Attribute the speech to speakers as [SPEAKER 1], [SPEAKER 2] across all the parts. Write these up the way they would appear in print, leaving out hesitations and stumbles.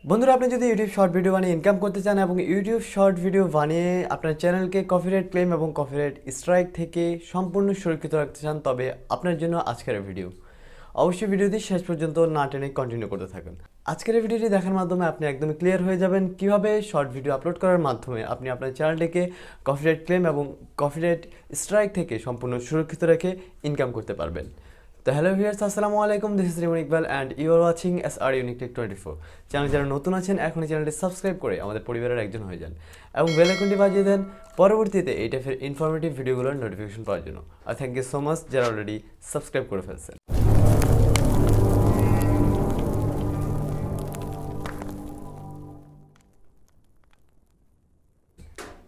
[SPEAKER 1] বন্ধুরা, আপনি যদি ইউটিউব শর্ট ভিডিও বানিয়ে ইনকাম করতে চান এবং ইউটিউব শর্ট ভিডিও বানিয়ে আপনার চ্যানেলকে কপিরাইট ক্লেম এবং কপিরাইট স্ট্রাইক থেকে সম্পূর্ণ সুরক্ষিত রাখতে চান, তবে আপনার জন্য আজকের ভিডিও। অবশ্যই ভিডিওটি শেষ পর্যন্ত না টেনে কন্টিনিউ করতে থাকুন। আজকের ভিডিওটি দেখার মাধ্যমে আপনি একদম ক্লিয়ার হয়ে যাবেন কিভাবে শর্ট ভিডিও আপলোড করার মাধ্যমে আপনি আপনার চ্যানেলটিকে কপিরাইট ক্লেম এবং কপিরাইট স্ট্রাইক থেকে সম্পূর্ণ সুরক্ষিত রেখে ইনকাম করতে পারবেন। তো হ্যালো ভিউয়ার্স, আসসালামু আলাইকুম। This is Rimon Iqbal and you are watching SR unique tech 24। Channel যারা নতুন আছেন এখনই চ্যানেলটি সাবস্ক্রাইব করে আমাদের পরিবারের একজন হয়ে যান এবং বেল আইকনটি বাজিয়ে দেন পরবর্তীতে এই টাইপের ইনফরমেটিভ ভিডিওগুলোর নোটিফিকেশন পাওয়ার জন্য। আর থ্যাংক ইউ সো মাচ যারা অলরেডি সাবস্ক্রাইব করে ফেলছেন।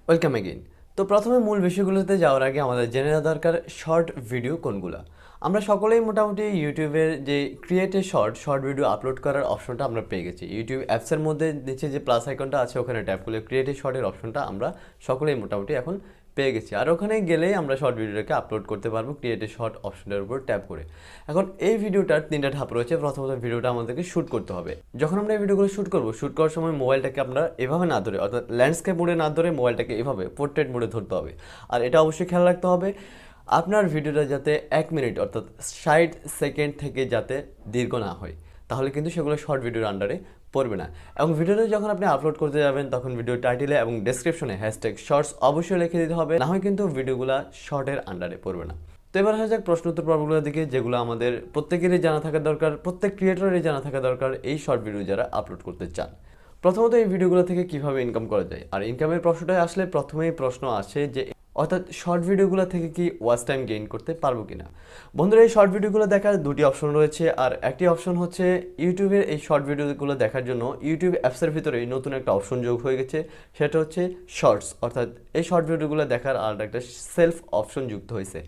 [SPEAKER 1] Welcome again. তো প্রথমে মূল বিষয়গুলোতে যাওয়ার আগে আমাদের জেনে নেওয়া দরকার শর্ট ভিডিও কোনগুলো। আমরা সকলেই মোটামুটি ইউটিউবের যে create a short video upload করার অপশনটা আমরা পেয়ে গেছি। ইউটিউব অ্যাপসের মধ্যে নিচে যে প্লাস আইকনটা আছে ওখানে ট্যাপ করলে ক্রিয়েট এ শর্টের অপশনটা আমরা সকলেই মোটামুটি এখন পেয়ে গেছি। আর ওখানে গেলেই আমরা শর্ট ভিডিওটাকে আপলোড করতে পারবো ক্রিয়েট এ শর্ট অপশনটার উপর ট্যাপ করে। এখন এই ভিডিওটার তিনটা ধাপ রয়েছে। প্রথমত ভিডিওটা আমাদেরকে শ্যুট করতে হবে। যখন আমরা এই ভিডিওগুলো শ্যুট করবো, শ্যুট করার সময় মোবাইলটাকে আমরা এভাবে না ধরে, অর্থাৎ ল্যান্ডস্কেপ মোডে না ধরে মোবাইলটাকে এভাবে পোর্ট্রেট মোডে ধরতে হবে। আর এটা অবশ্যই খেয়াল রাখতে হবে আপনার ভিডিওটা যাতে 1 মিনিট অর্থাৎ 60 সেকেন্ড থেকে যাতে দীর্ঘ না হয়, তাহলে কিন্তু সেগুলো শর্ট ভিডিওর আন্ডারে পড়বে না। এবং ভিডিওটা যখন আপনি আপলোড করতে যাবেন তখন ভিডিও টাইটেলে এবং ডেসক্রিপশনে হ্যাশট্যাগ শর্টস অবশ্যই লিখে দিতে হবে, না হয় কিন্তু ভিডিওগুলো শর্টের আন্ডারে পড়বে না। তো এবার আসা যাক প্রশ্ন উত্তর পর্বগুলোর দিকে, যেগুলো আমাদের প্রত্যেকেরই জানা থাকা দরকার, প্রত্যেক ক্রিয়েটরেরই জানা থাকা দরকার এই শর্ট ভিডিও যারা আপলোড করতে চান। প্রথমত এই ভিডিওগুলো থেকে কিভাবে ইনকাম করা যায়। আর ইনকামের প্রশ্নটায় আসলে প্রথমেই প্রশ্ন আসে যে অর্থাৎ শর্ট ভিডিওগুলো থেকে কি ওয়াচ টাইম গেইন করতে পারবো কিনা। বন্ধুরা, এই শর্ট ভিডিওগুলো দেখার দুটি অপশন রয়েছে। আর একটি অপশন হচ্ছে ইউটিউবের এই শর্ট ভিডিওগুলো দেখার জন্য ইউটিউব অ্যাপসের ভিতরেই নতুন একটা অপশন যোগ হয়ে গেছে, সেটা হচ্ছে শর্টস। অর্থাৎ এই শর্ট ভিডিওগুলো দেখার আর একটা সেলফ অপশন যুক্ত হয়েছে।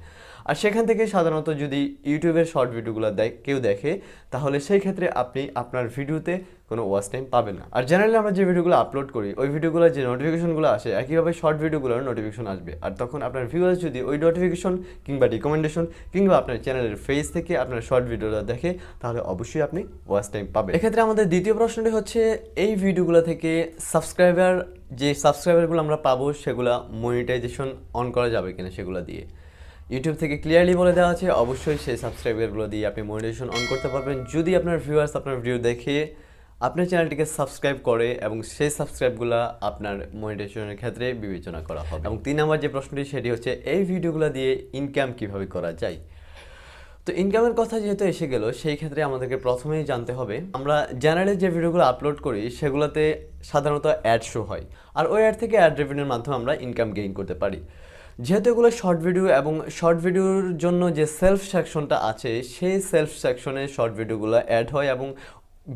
[SPEAKER 1] আর সেখান থেকে সাধারণত যদি ইউটিউবের শর্ট ভিডিওগুলো কেউ দেখে, তাহলে সেই ক্ষেত্রে আপনি আপনার ভিডিওতে কোনো ওয়াচ টাইম পাবেন না। আর জেনারেলি আমরা যে ভিডিওগুলো আপলোড করি ওই ভিডিওগুলোর যে নোটিফিকেশনগুলো আসে, একইভাবে শর্ট ভিডিওগুলোর নোটিফিকেশন আসবে। আর তখন আপনার ভিউয়ার্স যদি ওই নোটিফিকেশন কিংবা রিকমেন্ডেশন কিংবা আপনার চ্যানেলের ফেজ থেকে আপনার শর্ট ভিডিওটা দেখে, তাহলে অবশ্যই আপনি ওয়াচ টাইম পাবেন। এক্ষেত্রে আমাদের দ্বিতীয় প্রশ্নটি হচ্ছে এই ভিডিওগুলো থেকে যে সাবস্ক্রাইবারগুলো আমরা পাবো সেগুলো মনিটাইজেশন অন করা যাবে কিনা সেগুলো দিয়ে। ইউটিউব থেকে ক্লিয়ারলি বলে দেওয়া আছে অবশ্যই সেই সাবস্ক্রাইবারগুলো দিয়ে আপনি মনিটাইজেশন অন করতে পারবেন যদি আপনার ভিউয়ার্স আপনার ভিডিও দেখে আপনার চ্যানেলটিকে সাবস্ক্রাইব করে এবং সেই সাবস্ক্রাইবগুলো আপনার মনিটাইজেশনের ক্ষেত্রে বিবেচনা করা হবে। এবং 3 নম্বর যে প্রশ্নটি সেটি হচ্ছে এই ভিডিওগুলো দিয়ে ইনকাম কিভাবে করা যায়। তো ইনকামের কথা যেহেতু এসে গেল, সেই ক্ষেত্রে আমাদেরকে প্রথমেই জানতে হবে আমরা চ্যানেলে যে ভিডিওগুলো আপলোড করি সেগুলোতে সাধারণত অ্যাড শো হয়। আর ওই অ্যাড থেকে অ্যাড রেভিনিউর মাধ্যমে আমরা ইনকাম গেইন করতে পারি। যেহেতু এগুলো শর্ট ভিডিও এবং শর্ট ভিডিওর জন্য যে সেলফ সেকশনটা আছে সেই সেলফ সেকশনে শর্ট ভিডিওগুলো অ্যাড হয় এবং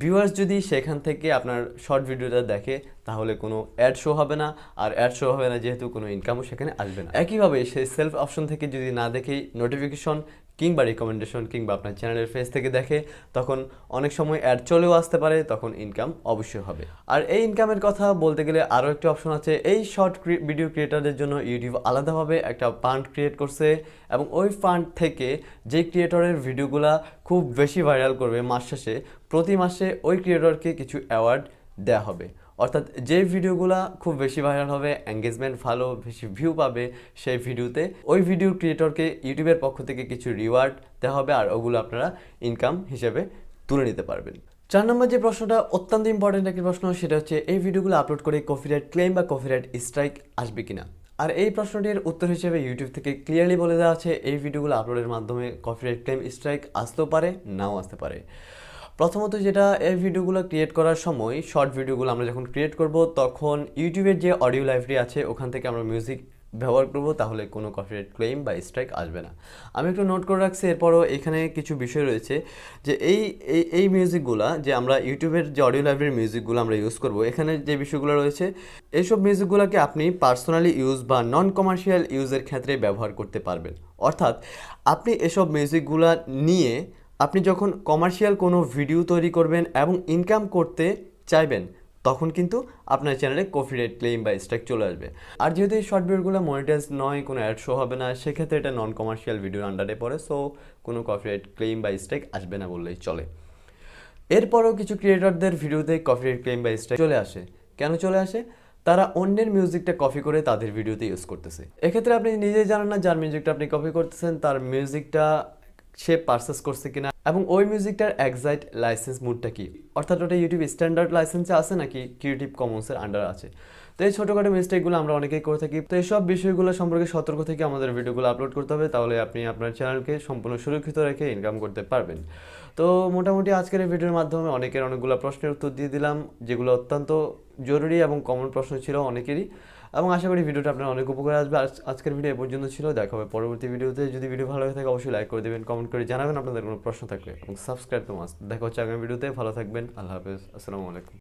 [SPEAKER 1] ভিউয়ার্স যদি সেখান থেকে আপনার শর্ট ভিডিওটা দেখে তাহলে কোনো অ্যাড শো হবে না। আর অ্যাড শো হবে না যেহেতু কোনো ইনকামও সেখানে আসবে না। একইভাবে সেই সেলফ অপশন থেকে যদি না দেখেই নোটিফিকেশন কিংবা রিকমেন্ডেশন কিংবা আপনার চ্যানেলের ফেস থেকে দেখে, তখন অনেক সময় অ্যাড চলেও আসতে পারে, তখন ইনকাম অবশ্যই হবে। আর এই ইনকামের কথা বলতে গেলে আরও একটি অপশন আছে। এই শর্ট ভিডিও ক্রিয়েটারদের জন্য ইউটিউব আলাদাভাবে একটা ফান্ড ক্রিয়েট করছে এবং ওই ফান্ড থেকে যে ক্রিয়েটরের ভিডিওগুলা খুব বেশি ভাইরাল করবে মাস শেষে, প্রতি মাসে ওই ক্রিয়েটরকে কিছু অ্যাওয়ার্ড দেওয়া হবে। অর্থাৎ যে ভিডিওগুলো খুব বেশি ভাইরাল হবে, এঙ্গেজমেন্ট ভালো, বেশি ভিউ পাবে, সেই ভিডিওতে ওই ভিডিও ক্রিয়েটরকে ইউটিউবের পক্ষ থেকে কিছু রিওয়ার্ড দেওয়া হবে আর ওগুলো আপনারা ইনকাম হিসেবে তুলে নিতে পারবেন। 4 নম্বর যে প্রশ্নটা অত্যন্ত ইম্পর্টেন্ট একটি প্রশ্ন, সেটা হচ্ছে এই ভিডিওগুলো আপলোড করে কপিরাইট ক্লেম বা কপিরাইট স্ট্রাইক আসবে কিনা। আর এই প্রশ্নটির উত্তর হিসেবে ইউটিউব থেকে ক্লিয়ারলি বলে দেওয়া আছে এই ভিডিওগুলো আপলোডের মাধ্যমে কপিরাইট ক্লেম স্ট্রাইক আসতেও পারে, নাও আসতে পারে। প্রথমত যেটা, এই ভিডিওগুলো ক্রিয়েট করার সময় শর্ট ভিডিওগুলো আমরা যখন ক্রিয়েট করব তখন ইউটিউবের যে অডিও লাইব্রেরি আছে ওখান থেকে আমরা মিউজিক ব্যবহার করব, তাহলে কোনো কপিরাইট ক্লেম বা স্ট্রাইক আসবে না। আমি একটু নোট করে রাখছি। এরপরও এখানে কিছু বিষয় রয়েছে যে এই মিউজিকগুলো যে আমরা ইউটিউবের যে অডিও লাইব্রেরির মিউজিকগুলো আমরা ইউজ করব, এখানে যে বিষয়গুলো রয়েছে এইসব মিউজিকগুলোকে আপনি পার্সোনালি ইউজ বা নন কমার্শিয়াল ইউজের ক্ষেত্রে ব্যবহার করতে পারবেন। অর্থাৎ আপনি এসব মিউজিকগুলো নিয়ে আপনি যখন কমার্শিয়াল কোনো ভিডিও তৈরি করবেন এবং ইনকাম করতে চাইবেন, তখন কিন্তু আপনার চ্যানেলে কপিরাইট ক্লেম বা স্ট্রাইক চলে আসবে। আর যেহেতু এই শর্ট ভিডিওগুলো মনিটাইজ নয়, কোনো অ্যাড শো হবে না, সেক্ষেত্রে এটা নন কমার্শিয়াল ভিডিওর আন্ডারে পড়ে, সো কোনো কপিরাইট ক্লেম বা স্ট্রাইক আসবে না বললেই চলে। এরপরও কিছু ক্রিয়েটরদের ভিডিওতে কপিরাইট ক্লেম বা স্ট্রাইক চলে আসে। কেন চলে আসে? তারা অন্যের মিউজিকটা কপি করে তাদের ভিডিওতে ইউজ করতেছে। এক্ষেত্রে আপনি নিজেই জানেন না যার মিউজিকটা আপনি কপি করতেছেন তার মিউজিকটা সে পারচেস করছে কিনা এবং ওই মিউজিকটার এক্সাক্ট লাইসেন্স মুডটা কি, অর্থাৎ ওটা ইউটিউব স্ট্যান্ডার্ড লাইসেন্সে আছে নাকি ক্রিয়েটিভ কমন্সের আন্ডার আছে। তো এই ছোটোখাটো মিস্টেকগুলো আমরা অনেকেই করে থাকি। তো এইসব বিষয়গুলো সম্পর্কে সতর্ক থেকে আমাদের ভিডিওগুলো আপলোড করতে হবে, তাহলে আপনি আপনার চ্যানেলকে সম্পূর্ণ সুরক্ষিত রেখে ইনকাম করতে পারবেন। তো মোটামুটি আজকের এই ভিডিওর মাধ্যমে অনেকের অনেকগুলো প্রশ্নের উত্তর দিয়ে দিলাম, যেগুলো অত্যন্ত জরুরি এবং কমন প্রশ্ন ছিল অনেকেরই, এবং আশা করি ভিডিওটা আপনার অনেক উপকারে আসবে। আজকের ভিডিও এ পর্যন্ত ছিল, দেখা হবে পরবর্তী ভিডিওতে। যদি ভিডিও ভালো হয়ে থাকে অবশ্যই লাইক করে দেবেন, কমেন্ট করে জানাবেন আপনাদের কোনো প্রশ্ন থাকলে, এবং সাবস্ক্রাইব তো মাস্ট। দেখা হচ্ছে আগামী ভিডিওতে। ভালো থাকবেন, আল্লাহ হাফেজ, আসসালামু আলাইকুম।